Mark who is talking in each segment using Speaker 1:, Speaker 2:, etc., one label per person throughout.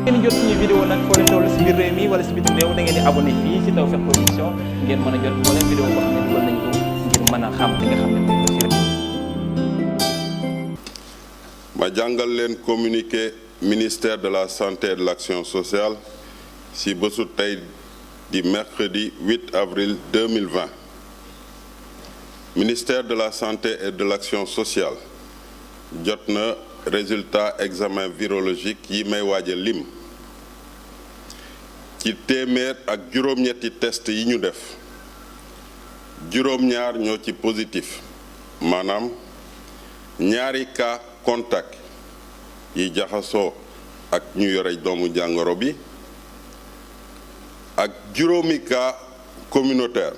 Speaker 1: ngeen jot suñu vidéo nag foo leen toll si biir réew mi wala si bitim réew da ngeen di abonné fii si Tawfekh Production ngeen mën a jot moo leen vidéo boo xam ne dugal nañ ko ngir mën a xam li nga xam ne moom la rek.
Speaker 2: ma jàngal leen communiqué ministère de la santé et de l'action sociale si bésu tey di mercredi 8 avril 2020 ministère de la santé et de l'action sociale jot na résultat examen virologique yi may waaj a lim ci téeméer ak juróom-ñetti test yi ñu def juróom-ñaar ñoo ci positif maanaam ñaari cas contact yi jaxasoo ak ñu yore doomu jàngoro bi ak juróomi cas communautaire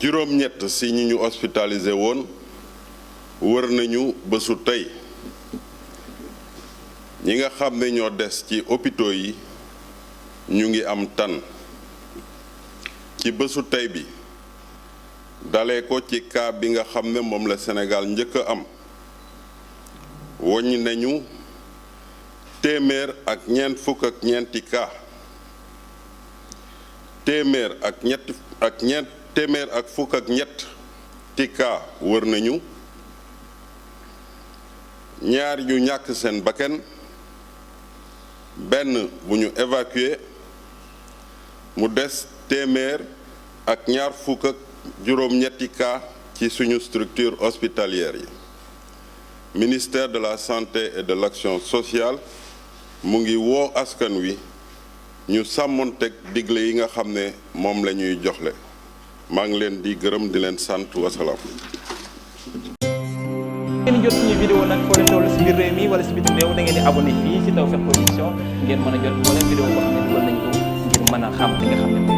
Speaker 2: juróom-ñett si ñi ñu hospitalisé woon wër nañu bésu tey ñi nga xam ne ñoo des ci hôpitaux yi ñu ngi am tan ci bésu tey bi dalee ko ci cas bi nga xam ne moom la Sénégal njëkk a am woññ nañu téeméer ak ñeent fukk ak ñeenti cas téeméer ak fukk ak ñett ti cas wër nañu ñaar ñu ñàkk seen bakkan benn bu ñu évacué mu des téeméer ak ñaar fukk ak juróom-ñetti cas ci suñu structure hospitalière yi ministère de la santé et de l'action sociale mu ngi woo askan wi ñu sàmmonteeg digle yi nga xam ne moom la ñuy joxle maa ngi leen di gërëm di leen sant wasalaam.
Speaker 1: ngeen jot suñu vidéo nag foo leen toll si biir réew mi wala si bitim réew da ngeen di abonné fii si Tawfekh Production ngeen mën a jot moo leen vidéo boo xam ne dugal nañ ko ngir mën a xam li nga xam ne